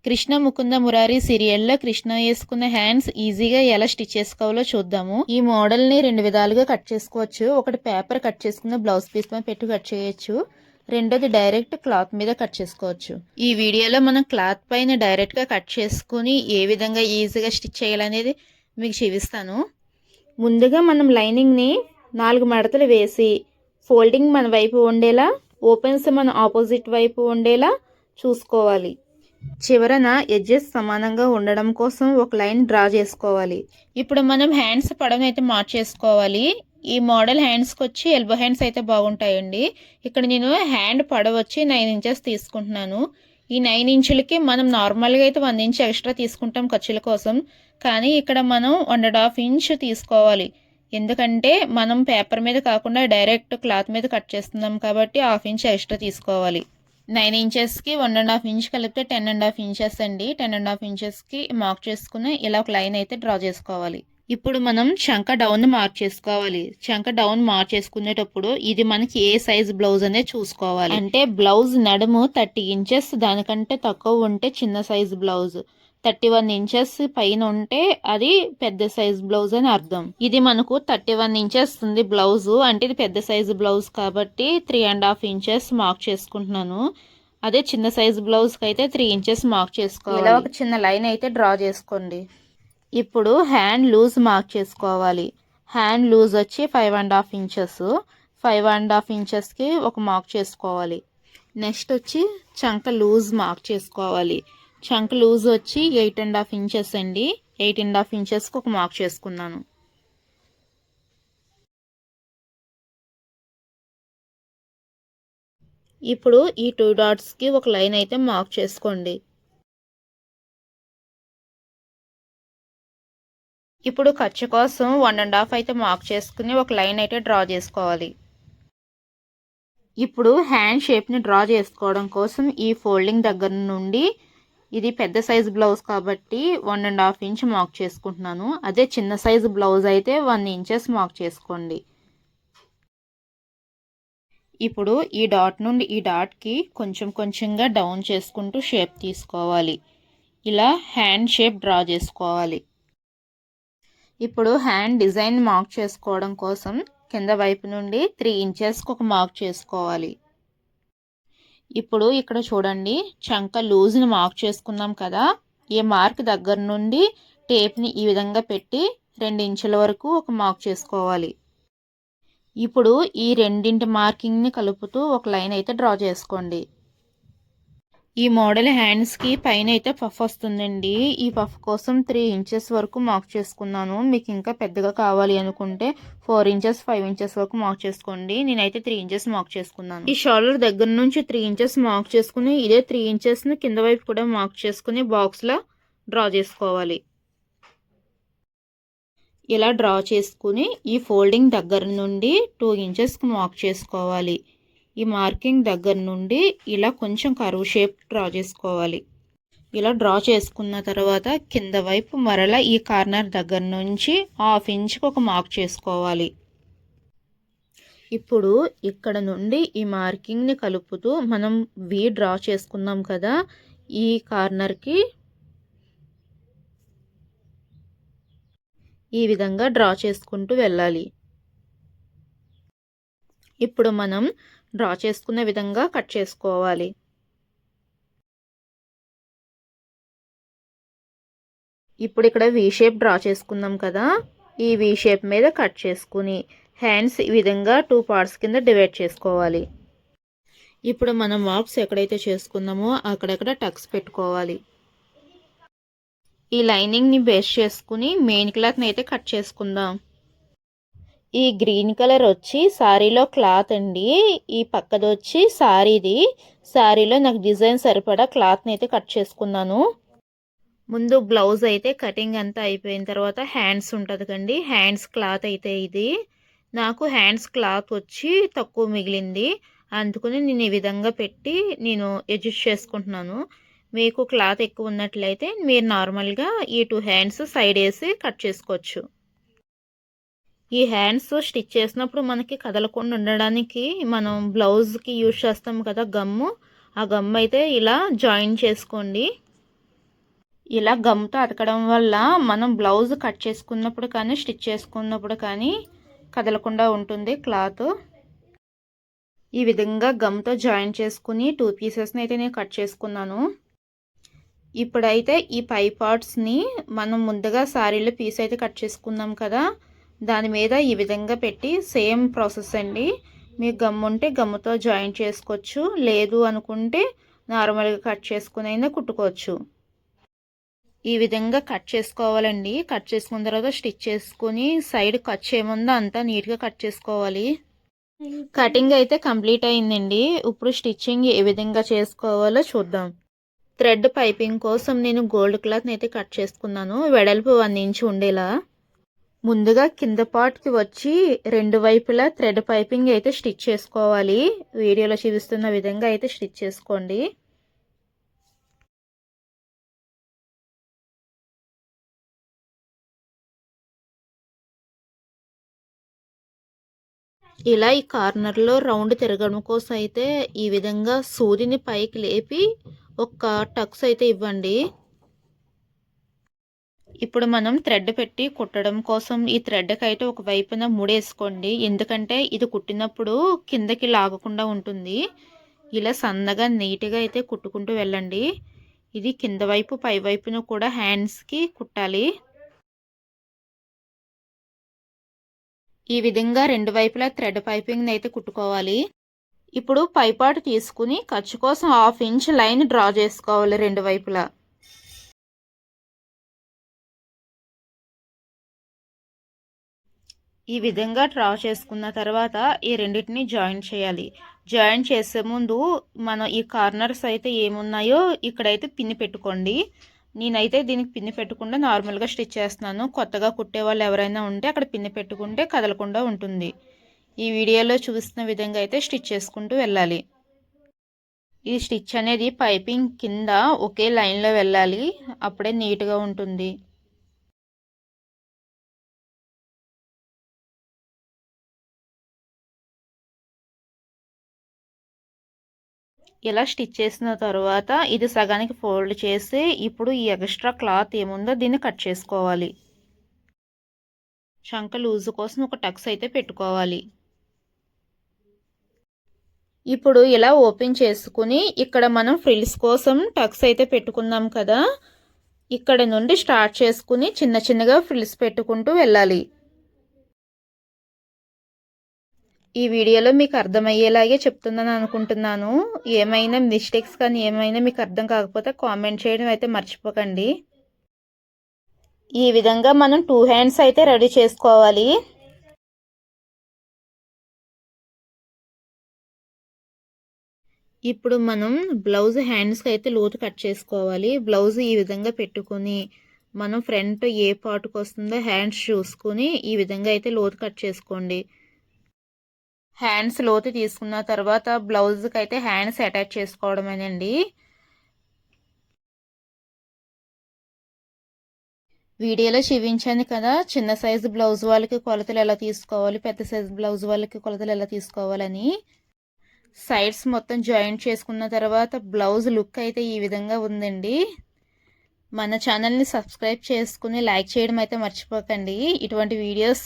కృష్ణ ముకుంద మురారి సీరియల్లో కృష్ణ వేసుకున్న హ్యాండ్స్ ఈజీగా ఎలా స్టిచ్ చేసుకోవాలో చూద్దాము. ఈ మోడల్ ని 2 విధాలుగా కట్ చేసుకోవచ్చు. ఒకటి పేపర్ కట్ చేసుకున్న బ్లౌజ్ పీస్ మీద పెట్టి కట్ చేయొచ్చు. రెండోది డైరెక్ట్ క్లాత్ మీద కట్ చేసుకోవచ్చు. ఈ వీడియోలో మనం క్లాత్ పైన డైరెక్ట్ గా కట్ చేసుకుని ఏ విధంగా ఈజీగా స్టిచ్ చేయాలనేది మీకు చూపిస్తాను. ముందుగా మనం లైనింగ్ ని 4 మడతలు వేసి ఫోల్డింగ్ మన వైపు ఉండేలా, ఓపెన్స్ మన ఆపోజిట్ వైపు ఉండేలా చూసుకోవాలి. చివరన ఎడ్జెస్ సమానంగా ఉండడం కోసం ఒక లైన్ డ్రా చేసుకోవాలి. ఇప్పుడు మనం హ్యాండ్స్ పొడవును అయితే మార్చేసుకోవాలి. ఈ మోడల్ హ్యాండ్స్కి వచ్చి ఎల్బో హ్యాండ్స్ అయితే బాగుంటాయండి. ఇక్కడ నేను హ్యాండ్ పొడవు వచ్చి 9 ఇంచెస్ తీసుకుంటున్నాను. ఈ 9 ఇంచులకి మనం నార్మల్గా అయితే 1 ఇంచ్ ఎక్స్ట్రా తీసుకుంటాం ఖర్చుల కోసం. కానీ ఇక్కడ మనం 1.5 ఇంచ్ తీసుకోవాలి. ఎందుకంటే మనం పేపర్ మీద కాకుండా డైరెక్ట్ క్లాత్ మీద కట్ చేస్తున్నాం కాబట్టి 1/2 ఇంచ్ ఎక్స్ట్రా తీసుకోవాలి. 9 ఇంచెస్కి 1.5 ఇంచ్ కలిపితే 10.5 ఇంచెస్ అండి. 10.5 ఇంచెస్కి మార్క్ చేసుకుని ఇలా ఒక లైన్ అయితే డ్రా చేసుకోవాలి. ఇప్పుడు మనం చంక డౌన్ మార్క్ చేసుకోవాలి. చంక డౌన్ మార్క్ చేసుకునేటప్పుడు ఇది మనకి ఏ సైజ్ బ్లౌజ్ అనేది చూసుకోవాలి. అంటే బ్లౌజ్ నడుము 30 ఇంచెస్ దానికంటే తక్కువ ఉంటే చిన్న సైజ్ బ్లౌజ్, 31 ఇంచెస్ పైన ఉంటే అది పెద్ద సైజ్ బ్లౌజ్ అని అర్థం. ఇది మనకు 31 ఇంచెస్ ఉంది బ్లౌజ్, అంటే ఇది పెద్ద సైజు బ్లౌజ్ కాబట్టి 3.5 ఇంచెస్ మార్క్ చేసుకుంటున్నాను. అదే చిన్న సైజు బ్లౌజ్కి అయితే 3 ఇంచెస్ మార్క్ చేసుకోవాలి. ఇలా ఒక చిన్న లైన్ అయితే డ్రా చేసుకోండి. ఇప్పుడు హ్యాండ్ లూజ్ మార్క్ చేసుకోవాలి. హ్యాండ్ లూజ్ వచ్చి 5.5 ఇంచెస్. 5.5 ఇంచెస్కి ఒక మార్క్ చేసుకోవాలి. నెక్స్ట్ వచ్చి చంక లూజ్ మార్క్ చేసుకోవాలి. చంక్ లూజ్ వచ్చి 8.5 ఇంచెస్ అండి. 8.5 ఇంచెస్కి ఒక మార్క్ చేసుకున్నాను. ఇప్పుడు ఈ 2 డాట్స్కి ఒక లైన్ అయితే మార్క్ చేసుకోండి. ఇప్పుడు ఖర్చు కోసం 1.5 అయితే మార్క్ చేసుకుని ఒక లైన్ అయితే డ్రా చేసుకోవాలి. ఇప్పుడు హ్యాండ్ షేప్ని డ్రా చేసుకోవడం కోసం ఈ ఫోల్డింగ్ దగ్గర నుండి, ఇది పెద్ద సైజు బ్లౌజ్ కాబట్టి 1.5 ఇంచ్ మార్క్ చేసుకుంటున్నాను. అదే చిన్న సైజు బ్లౌజ్ అయితే 1 ఇంచెస్ మార్క్ చేసుకోండి. ఇప్పుడు ఈ డాట్ నుండి ఈ డాట్కి కొంచెం కొంచెంగా డౌన్ చేసుకుంటూ షేప్ తీసుకోవాలి. ఇలా హ్యాండ్ షేప్ డ్రా చేసుకోవాలి. ఇప్పుడు హ్యాండ్ డిజైన్ మార్క్ చేసుకోవడం కోసం కింద వైపు నుండి 3 ఇంచెస్కి ఒక మార్క్ చేసుకోవాలి. ఇప్పుడు ఇక్కడ చూడండి, చంక లూజ్ని మార్క్ చేసుకున్నాం కదా, ఈ మార్క్ దగ్గర నుండి టేప్ని ఈ విధంగా పెట్టి 2 ఇంచుల వరకు ఒక మార్క్ చేసుకోవాలి. ఇప్పుడు ఈ రెండింటి మార్కింగ్ని కలుపుతూ ఒక లైన్ అయితే డ్రా చేసుకోండి. ఈ మోడల్ హ్యాండ్స్కి పైన అయితే పఫ్ వస్తుందండి. ఈ పఫ్ కోసం 3 ఇంచెస్ వరకు మార్క్ చేసుకున్నాను. మీకు ఇంకా పెద్దగా కావాలి అనుకుంటే 4 ఇంచెస్ 5 ఇంచెస్ వరకు మార్క్ చేసుకోండి. నేనైతే 3 ఇంచెస్ మార్క్ చేసుకున్నాను. ఈ షోల్డర్ దగ్గర నుంచి 3 ఇంచెస్ మార్క్ చేసుకుని ఇదే 3 ఇంచెస్ని కింద వైపు కూడా మార్క్ చేసుకుని బాక్స్లా డ్రా చేసుకోవాలి. ఇలా డ్రా చేసుకుని ఈ ఫోల్డింగ్ దగ్గర నుండి 2 ఇంచెస్కి మార్క్ చేసుకోవాలి. ఈ మార్కింగ్ దగ్గర నుండి ఇలా కొంచెం కర్వ్ షేప్ డ్రా చేసుకోవాలి. ఇలా డ్రా చేసుకున్న తర్వాత కింద వైపు మరలా ఈ కార్నర్ దగ్గర నుంచి 1/2 ఇంచ్కి ఒక మార్క్ చేసుకోవాలి. ఇప్పుడు ఇక్కడ నుండి ఈ మార్కింగ్ని కలుపుతూ మనం వి డ్రా చేసుకున్నాం కదా, ఈ కార్నర్కి ఈ విధంగా డ్రా చేసుకుంటూ వెళ్ళాలి. ఇప్పుడు మనం డ్రా చేసుకునే విధంగా కట్ చేసుకోవాలి. ఇప్పుడు ఇక్కడ వి షేప్ డ్రా చేసుకున్నాం కదా, ఈ వి షేప్ మీద కట్ చేసుకుని హ్యాండ్స్ ఈ విధంగా 2 పార్ట్స్ కింద డివైడ్ చేసుకోవాలి. ఇప్పుడు మనం మార్క్స్ ఎక్కడైతే చేసుకున్నామో అక్కడక్కడ టక్స్ పెట్టుకోవాలి. ఈ లైనింగ్ని బేస్ చేసుకుని మెయిన్ క్లాత్ని అయితే కట్ చేసుకుందాం. ఈ గ్రీన్ కలర్ వచ్చి సారీలో క్లాత్ అండి. ఈ పక్కది వచ్చి సారీది. సారీలో నాకు డిజైన్ సరిపడా క్లాత్ని అయితే కట్ చేసుకున్నాను. ముందు బ్లౌజ్ అయితే కటింగ్ అంతా అయిపోయిన తర్వాత హ్యాండ్స్ ఉంటుంది కండి, హ్యాండ్స్ క్లాత్ అయితే ఇది. నాకు హ్యాండ్స్ క్లాత్ వచ్చి తక్కువ మిగిలింది, అందుకని నేను ఈ విధంగా పెట్టి నేను అడ్జస్ట్ చేసుకుంటున్నాను. మీకు క్లాత్ ఎక్కువ ఉన్నట్లయితే మీరు నార్మల్గా ఈ 2 హ్యాండ్స్ సైడ్ వేసి కట్ చేసుకోవచ్చు. ఈ హ్యాండ్స్ స్టిచ్ చేసినప్పుడు మనకి కదలకుండా ఉండడానికి మనం బ్లౌజ్కి యూజ్ చేస్తాం కదా గమ్ము, ఆ గమ్ అయితే ఇలా జాయిన్ చేసుకోండి. ఇలా గమ్తో అతకడం వల్ల మనం బ్లౌజ్ కట్ చేసుకున్నప్పుడు కానీ స్టిచ్ చేసుకున్నప్పుడు కానీ కదలకుండా ఉంటుంది క్లాత్. ఈ విధంగా గమ్తో జాయిన్ చేసుకుని 2 పీసెస్ని అయితే నేను కట్ చేసుకున్నాను. ఇప్పుడైతే ఈ పై పార్ట్స్ని మనం ముందుగా శారీలో పీస్ అయితే కట్ చేసుకున్నాం కదా, దాని మీద ఈ విధంగా పెట్టి సేమ్ ప్రాసెస్ అండి. మీకు గమ్ ఉంటే గమ్ముతో జాయిన్ చేసుకోవచ్చు, లేదు అనుకుంటే నార్మల్గా కట్ చేసుకుని అయినా కుట్టుకోవచ్చు. ఈ విధంగా కట్ చేసుకోవాలండి. కట్ చేసుకున్న తర్వాత స్టిచ్ చేసుకుని సైడ్ కట్ చేయముందు అంతా నీట్గా కట్ చేసుకోవాలి. కటింగ్ అయితే కంప్లీట్ అయిందండి. ఇప్పుడు స్టిచ్చింగ్ ఏ విధంగా చేసుకోవాలో చూద్దాం. థ్రెడ్ పైపింగ్ కోసం నేను గోల్డ్ క్లాత్ని అయితే కట్ చేసుకున్నాను, వెడల్పు 1 ఇంచ్ ఉండేలా. ముందుగా కింద పార్ట్కి వచ్చి 2 వైపులా థ్రెడ్ పైపింగ్ అయితే స్టిచ్ చేసుకోవాలి. వీడియోలో చూపిస్తున్న విధంగా అయితే స్టిచ్ చేసుకోండి. ఇలా ఈ కార్నర్లో రౌండ్ తిరగడం కోసం అయితే ఈ విధంగా సూదిని పైకి లేపి ఒక టక్స్ అయితే ఇవ్వండి. ఇప్పుడు మనం థ్రెడ్ పెట్టి కుట్టడం కోసం ఈ థ్రెడ్కి అయితే ఒక వైపున ముడేసుకోండి, ఎందుకంటే ఇది కుట్టినప్పుడు కిందకి లాగకుండా ఉంటుంది. ఇలా సన్నగా నీట్గా అయితే కుట్టుకుంటూ వెళ్ళండి. ఇది కింద వైపు పై వైపున కూడా హ్యాండ్స్కి కుట్టాలి. ఈ విధంగా 2 వైపులా థ్రెడ్ పైపింగ్ అయితే కుట్టుకోవాలి. ఇప్పుడు పైపాటు తీసుకుని ఖర్చు కోసం 1/2 ఇంచ్ లైన్ డ్రా చేసుకోవాలి 2 వైపులా. ఈ విధంగా డ్రా చేసుకున్న తర్వాత ఈ రెండింటిని జాయిన్ చేయాలి. జాయిన్ చేసే ముందు మనం ఈ కార్నర్స్ అయితే ఏమున్నాయో ఇక్కడైతే పిన్ని పెట్టుకోండి. నేనైతే దీనికి పిన్ని పెట్టకుండా నార్మల్గా స్టిచ్ చేస్తున్నాను. కొత్తగా కుట్టే వాళ్ళు ఎవరైనా ఉంటే అక్కడ పిన్ని పెట్టుకుంటే కదలకుండా ఉంటుంది. ఈ వీడియోలో చూపిస్తున్న విధంగా అయితే స్టిచ్ చేసుకుంటూ వెళ్ళాలి. ఈ స్టిచ్ అనేది పైపింగ్ కింద ఒకే లైన్లో వెళ్ళాలి, అప్పుడే నీట్గా ఉంటుంది. ఇలా స్టిచ్ చేసిన తర్వాత ఇది సగానికి ఫోల్డ్ చేసి ఇప్పుడు ఈ ఎక్స్ట్రా క్లాత్ ఏముందో దీన్ని కట్ చేసుకోవాలి. చంక లూజు కోసం ఒక టక్స్ అయితే పెట్టుకోవాలి. ఇప్పుడు ఇలా ఓపెన్ చేసుకుని ఇక్కడ మనం ఫ్రిల్స్ కోసం టక్స్ అయితే పెట్టుకున్నాం కదా, ఇక్కడ నుండి స్టార్ట్ చేసుకుని చిన్న చిన్నగా ఫ్రిల్స్ పెట్టుకుంటూ వెళ్ళాలి. ఈ వీడియోలో మీకు అర్థమయ్యేలాగే చెప్తున్నాను అనుకుంటున్నాను. ఏమైనా మిస్టేక్స్ కానీ ఏమైనా మీకు అర్థం కాకపోతే కామెంట్ చేయడం అయితే మర్చిపోకండి. ఈ విధంగా మనం 2 హ్యాండ్స్ అయితే రెడీ చేసుకోవాలి. ఇప్పుడు మనం బ్లౌజ్ హ్యాండ్స్కి అయితే లోతు కట్ చేసుకోవాలి. బ్లౌజ్ ఈ విధంగా పెట్టుకొని మనం ఫ్రంట్ ఏ పార్ట్కి వస్తుందో హ్యాండ్స్ చూసుకొని ఈ విధంగా అయితే లోతు కట్ చేసుకోండి. హ్యాండ్స్ లోతు తీసుకున్న తర్వాత బ్లౌజ్కి అయితే హ్యాండ్స్ అటాచ్ చేసుకోవడమేనండి. వీడియోలో చూపించాను కదా చిన్న సైజు బ్లౌజ్ వాళ్ళకి కొలతలు ఎలా తీసుకోవాలి, పెద్ద సైజు బ్లౌజ్ వాళ్ళకి కొలతలు ఎలా తీసుకోవాలని. సైడ్స్ మొత్తం జాయింట్ చేసుకున్న తర్వాత బ్లౌజ్ లుక్ అయితే ఈ విధంగా ఉందండి. మన ఛానల్ని సబ్స్క్రైబ్ చేసుకుని లైక్ చేయడం అయితే మర్చిపోకండి. ఇటువంటి వీడియోస్